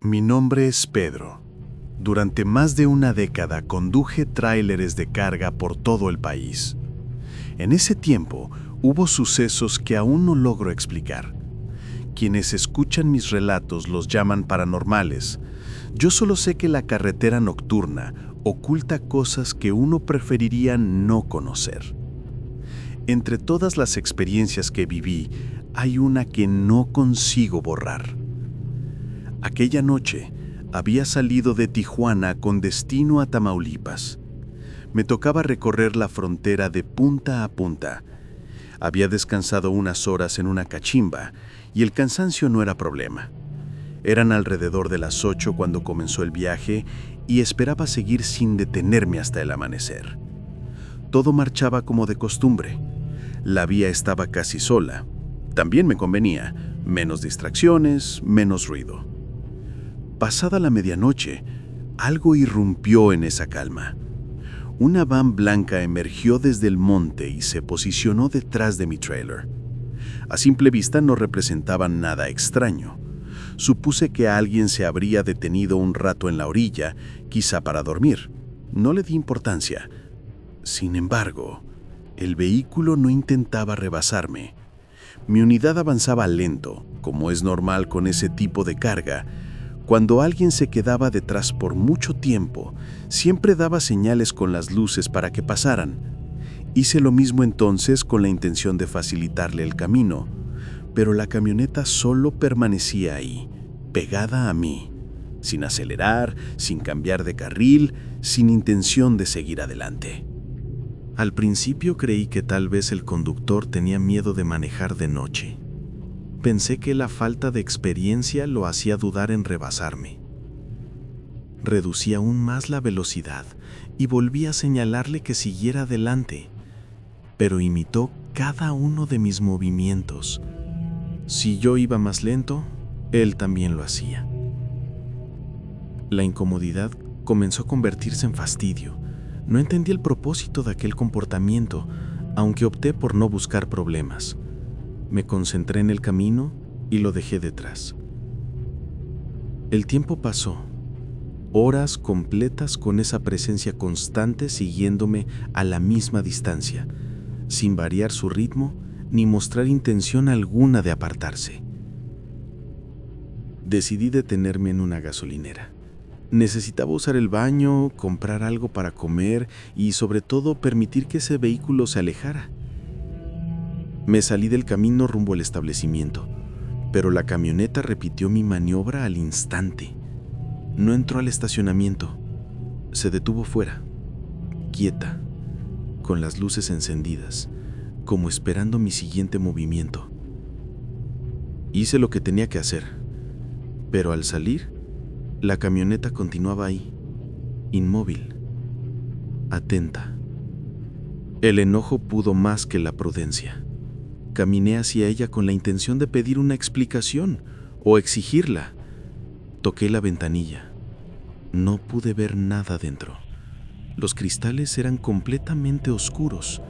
Mi nombre es Pedro. Durante más de una década conduje tráileres de carga por todo el país. En ese tiempo hubo sucesos que aún no logro explicar. Quienes escuchan mis relatos los llaman paranormales. Yo solo sé que la carretera nocturna oculta cosas que uno preferiría no conocer. Entre todas las experiencias que viví, hay una que no consigo borrar. Aquella noche, había salido de Tijuana con destino a Tamaulipas. Me tocaba recorrer la frontera de punta a punta. Había descansado unas horas en una cachimba y el cansancio no era problema. Eran alrededor de las 8 cuando comenzó el viaje y esperaba seguir sin detenerme hasta el amanecer. Todo marchaba como de costumbre. La vía estaba casi sola. También me convenía, menos distracciones, menos ruido. Pasada la medianoche, algo irrumpió en esa calma. Una van blanca emergió desde el monte y se posicionó detrás de mi trailer. A simple vista no representaba nada extraño. Supuse que alguien se habría detenido un rato en la orilla, quizá para dormir. No le di importancia. Sin embargo, el vehículo no intentaba rebasarme. Mi unidad avanzaba lento, como es normal con ese tipo de carga. Cuando alguien se quedaba detrás por mucho tiempo, siempre daba señales con las luces para que pasaran. Hice lo mismo entonces con la intención de facilitarle el camino, pero la camioneta solo permanecía ahí, pegada a mí, sin acelerar, sin cambiar de carril, sin intención de seguir adelante. Al principio creí que tal vez el conductor tenía miedo de manejar de noche. Pensé que la falta de experiencia lo hacía dudar en rebasarme. Reducí aún más la velocidad y volví a señalarle que siguiera adelante, pero imitó cada uno de mis movimientos. Si yo iba más lento, él también lo hacía. La incomodidad comenzó a convertirse en fastidio. No entendí el propósito de aquel comportamiento, aunque opté por no buscar problemas. Me concentré en el camino y lo dejé detrás. El tiempo pasó, horas completas con esa presencia constante siguiéndome a la misma distancia, sin variar su ritmo ni mostrar intención alguna de apartarse. Decidí detenerme en una gasolinera. Necesitaba usar el baño, comprar algo para comer y sobre todo permitir que ese vehículo se alejara. Me salí del camino rumbo al establecimiento, pero la camioneta repitió mi maniobra al instante. No entró al estacionamiento. Se detuvo fuera, quieta, con las luces encendidas, como esperando mi siguiente movimiento. Hice lo que tenía que hacer, pero al salir, la camioneta continuaba ahí, inmóvil, atenta. El enojo pudo más que la prudencia. Caminé hacia ella con la intención de pedir una explicación o exigirla. Toqué la ventanilla. No pude ver nada dentro. Los cristales eran completamente oscuros.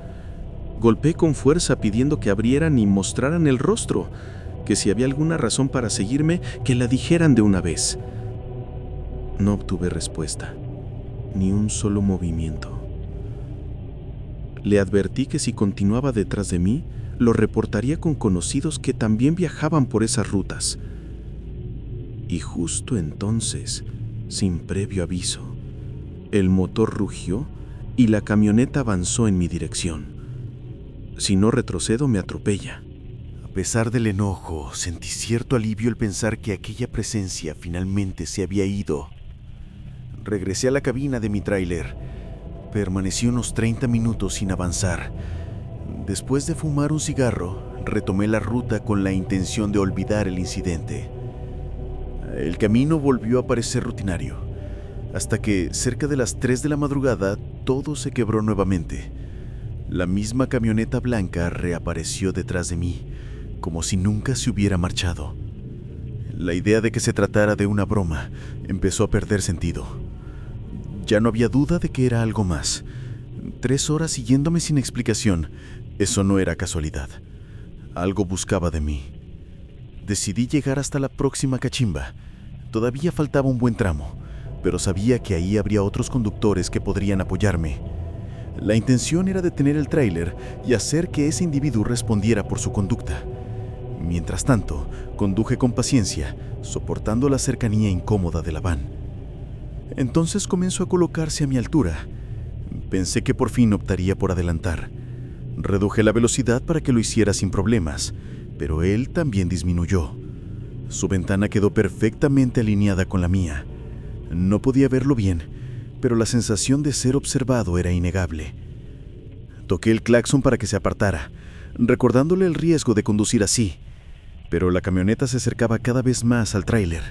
Golpeé con fuerza pidiendo que abrieran y mostraran el rostro, que si había alguna razón para seguirme, que la dijeran de una vez. No obtuve respuesta, ni un solo movimiento. Le advertí que si continuaba detrás de mí, lo reportaría con conocidos que también viajaban por esas rutas. Y justo entonces, sin previo aviso, el motor rugió y la camioneta avanzó en mi dirección. Si no retrocedo, me atropella. A pesar del enojo, sentí cierto alivio al pensar que aquella presencia finalmente se había ido. Regresé a la cabina de mi tráiler. Permanecí unos 30 minutos sin avanzar. Después de fumar un cigarro, retomé la ruta con la intención de olvidar el incidente. El camino volvió a parecer rutinario, hasta que, cerca de las 3 de la madrugada, todo se quebró nuevamente. La misma camioneta blanca reapareció detrás de mí, como si nunca se hubiera marchado. La idea de que se tratara de una broma empezó a perder sentido. Ya no había duda de que era algo más. 3 horas siguiéndome sin explicación. Eso no era casualidad. Algo buscaba de mí. Decidí llegar hasta la próxima cachimba. Todavía faltaba un buen tramo, pero sabía que ahí habría otros conductores que podrían apoyarme. La intención era detener el tráiler y hacer que ese individuo respondiera por su conducta. Mientras tanto, conduje con paciencia, soportando la cercanía incómoda de la van. Entonces comenzó a colocarse a mi altura. Pensé que por fin optaría por adelantar. Reduje la velocidad para que lo hiciera sin problemas, pero él también disminuyó. Su ventana quedó perfectamente alineada con la mía. No podía verlo bien, pero la sensación de ser observado era innegable. Toqué el claxon para que se apartara, recordándole el riesgo de conducir así, pero la camioneta se acercaba cada vez más al tráiler,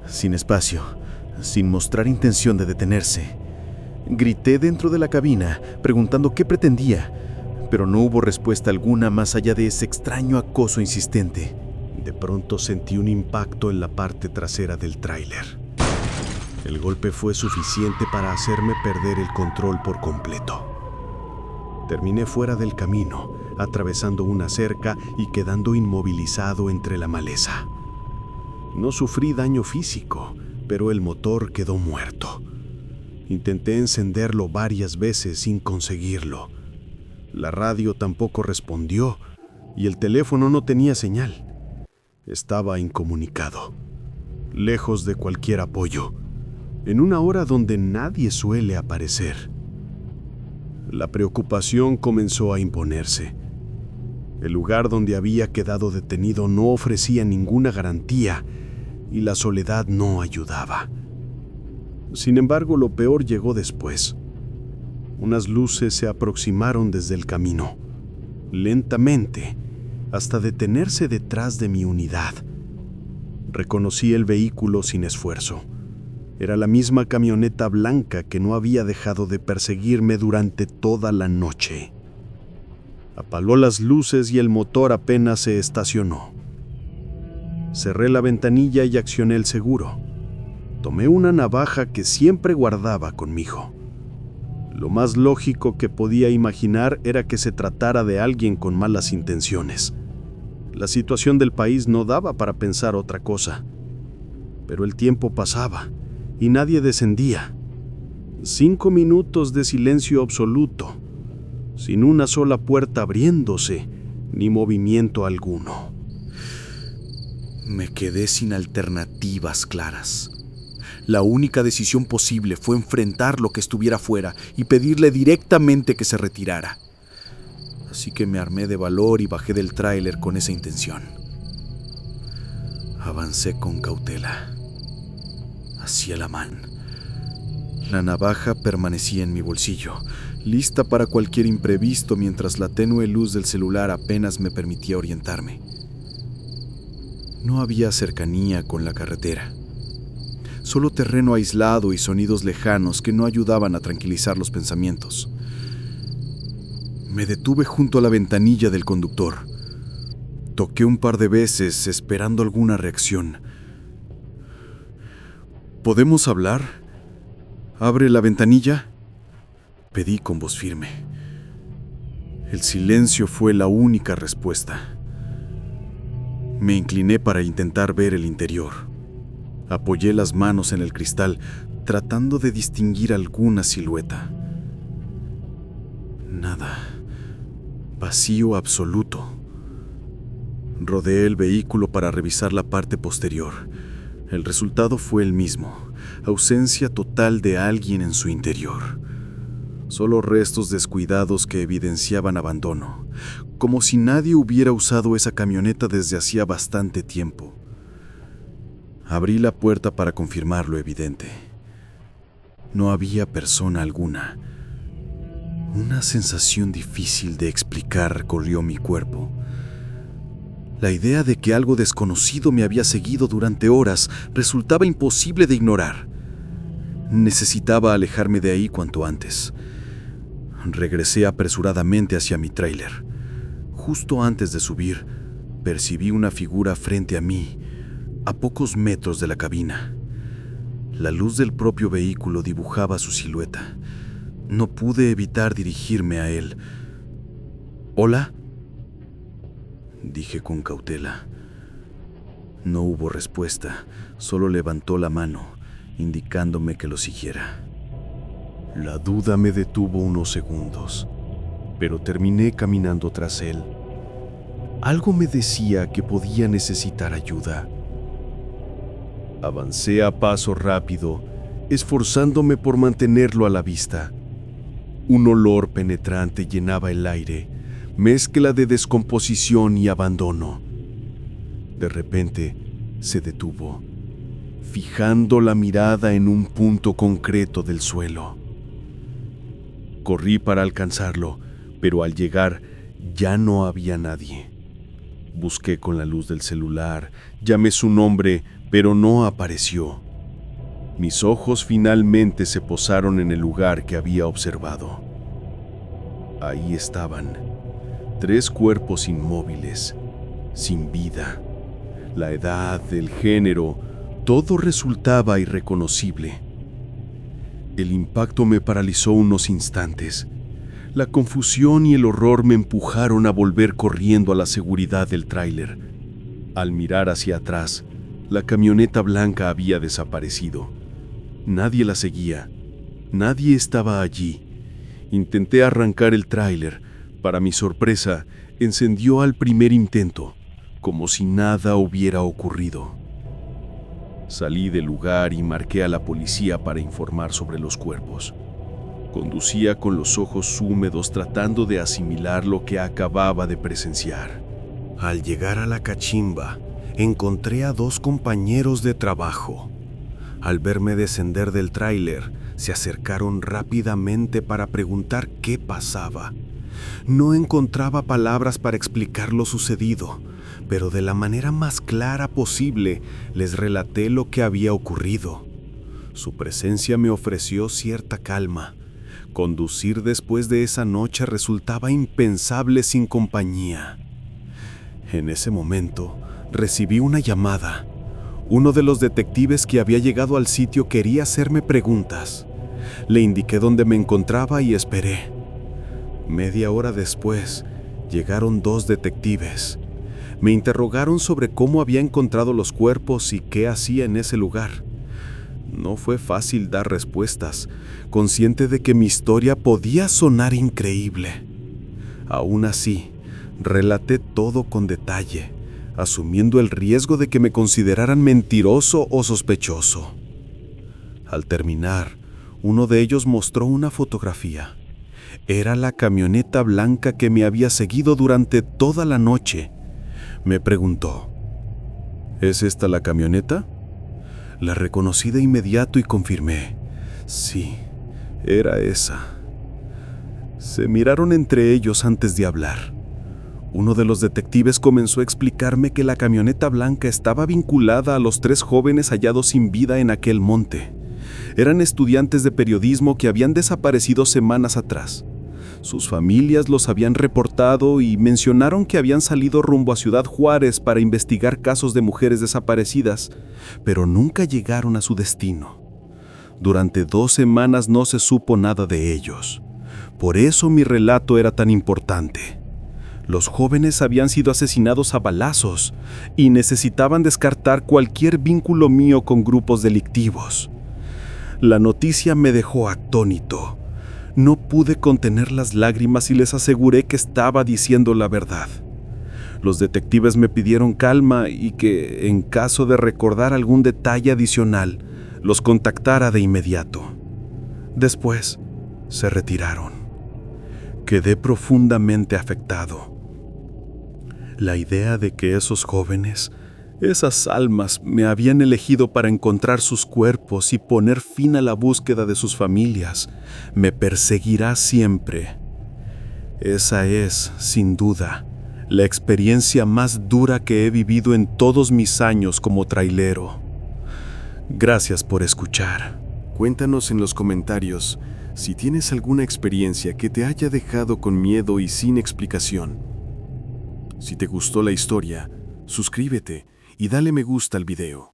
sin espacio, sin mostrar intención de detenerse. Grité dentro de la cabina, preguntando qué pretendía, pero no hubo respuesta alguna más allá de ese extraño acoso insistente. De pronto sentí un impacto en la parte trasera del tráiler. El golpe fue suficiente para hacerme perder el control por completo. Terminé fuera del camino, atravesando una cerca y quedando inmovilizado entre la maleza. No sufrí daño físico, pero el motor quedó muerto. Intenté encenderlo varias veces sin conseguirlo. La radio tampoco respondió y el teléfono no tenía señal. Estaba incomunicado, lejos de cualquier apoyo, en una hora donde nadie suele aparecer. La preocupación comenzó a imponerse. El lugar donde había quedado detenido no ofrecía ninguna garantía y la soledad no ayudaba. Sin embargo, lo peor llegó después. Unas luces se aproximaron desde el camino, lentamente, hasta detenerse detrás de mi unidad. Reconocí el vehículo sin esfuerzo. Era la misma camioneta blanca que no había dejado de perseguirme durante toda la noche. Apagó las luces y el motor apenas se estacionó. Cerré la ventanilla y accioné el seguro. Tomé una navaja que siempre guardaba conmigo. Lo más lógico que podía imaginar era que se tratara de alguien con malas intenciones. La situación del país no daba para pensar otra cosa. Pero el tiempo pasaba y nadie descendía. 5 minutos de silencio absoluto, sin una sola puerta abriéndose, ni movimiento alguno. Me quedé sin alternativas claras. La única decisión posible fue enfrentar lo que estuviera afuera y pedirle directamente que se retirara. Así que me armé de valor y bajé del tráiler con esa intención. Avancé con cautela hacia la man. La navaja permanecía en mi bolsillo, lista para cualquier imprevisto mientras la tenue luz del celular apenas me permitía orientarme. No había cercanía con la carretera. Solo terreno aislado y sonidos lejanos que no ayudaban a tranquilizar los pensamientos. Me detuve junto a la ventanilla del conductor. Toqué un par de veces esperando alguna reacción. ¿Podemos hablar? ¿Abre la ventanilla?, pedí con voz firme. El silencio fue la única respuesta. Me incliné para intentar ver el interior. Apoyé las manos en el cristal, tratando de distinguir alguna silueta. Nada. Vacío absoluto. Rodeé el vehículo para revisar la parte posterior. El resultado fue el mismo: ausencia total de alguien en su interior. Solo restos descuidados que evidenciaban abandono, como si nadie hubiera usado esa camioneta desde hacía bastante tiempo. Abrí la puerta para confirmar lo evidente. No había persona alguna. Una sensación difícil de explicar recorrió mi cuerpo. La idea de que algo desconocido me había seguido durante horas resultaba imposible de ignorar. Necesitaba alejarme de ahí cuanto antes. Regresé apresuradamente hacia mi tráiler. Justo antes de subir, percibí una figura frente a mí, a pocos metros de la cabina. La luz del propio vehículo dibujaba su silueta. No pude evitar dirigirme a él. «¿Hola?», dije con cautela. No hubo respuesta, solo levantó la mano, indicándome que lo siguiera. La duda me detuvo unos segundos, pero terminé caminando tras él. Algo me decía que podía necesitar ayuda. Avancé a paso rápido, esforzándome por mantenerlo a la vista. Un olor penetrante llenaba el aire, mezcla de descomposición y abandono. De repente, se detuvo, fijando la mirada en un punto concreto del suelo. Corrí para alcanzarlo, pero al llegar ya no había nadie. Busqué con la luz del celular, llamé su nombre, pero no apareció. Mis ojos finalmente se posaron en el lugar que había observado. Ahí estaban, 3 cuerpos inmóviles, sin vida. La edad, el género, todo resultaba irreconocible. El impacto me paralizó unos instantes. La confusión y el horror me empujaron a volver corriendo a la seguridad del tráiler. Al mirar hacia atrás, la camioneta blanca había desaparecido. Nadie la seguía. Nadie estaba allí. Intenté arrancar el tráiler. Para mi sorpresa, encendió al primer intento, como si nada hubiera ocurrido. Salí del lugar y marqué a la policía para informar sobre los cuerpos. Conducía con los ojos húmedos tratando de asimilar lo que acababa de presenciar. Al llegar a la cachimba, encontré a 2 compañeros de trabajo. Al verme descender del tráiler, se acercaron rápidamente para preguntar qué pasaba. No encontraba palabras para explicar lo sucedido, pero de la manera más clara posible les relaté lo que había ocurrido. Su presencia me ofreció cierta calma. Conducir después de esa noche resultaba impensable sin compañía. En ese momento, recibí una llamada. Uno de los detectives que había llegado al sitio quería hacerme preguntas. Le indiqué dónde me encontraba y esperé. Media hora después, llegaron 2 detectives. Me interrogaron sobre cómo había encontrado los cuerpos y qué hacía en ese lugar. No fue fácil dar respuestas, consciente de que mi historia podía sonar increíble. Aún así, relaté todo con detalle, asumiendo el riesgo de que me consideraran mentiroso o sospechoso. Al terminar, uno de ellos mostró una fotografía. Era la camioneta blanca que me había seguido durante toda la noche. Me preguntó, ¿es esta la camioneta? La reconocí de inmediato y confirmé. Sí, era esa. Se miraron entre ellos antes de hablar. Uno de los detectives comenzó a explicarme que la camioneta blanca estaba vinculada a los 3 jóvenes hallados sin vida en aquel monte. Eran estudiantes de periodismo que habían desaparecido semanas atrás. Sus familias los habían reportado y mencionaron que habían salido rumbo a Ciudad Juárez para investigar casos de mujeres desaparecidas, pero nunca llegaron a su destino. Durante 2 semanas no se supo nada de ellos. Por eso mi relato era tan importante. Los jóvenes habían sido asesinados a balazos y necesitaban descartar cualquier vínculo mío con grupos delictivos. La noticia me dejó atónito. No pude contener las lágrimas y les aseguré que estaba diciendo la verdad. Los detectives me pidieron calma y que, en caso de recordar algún detalle adicional, los contactara de inmediato. Después, se retiraron. Quedé profundamente afectado. La idea de que esos jóvenes, esas almas, me habían elegido para encontrar sus cuerpos y poner fin a la búsqueda de sus familias, me perseguirá siempre. Esa es, sin duda, la experiencia más dura que he vivido en todos mis años como trailero. Gracias por escuchar. Cuéntanos en los comentarios si tienes alguna experiencia que te haya dejado con miedo y sin explicación. Si te gustó la historia, suscríbete y dale me gusta al video.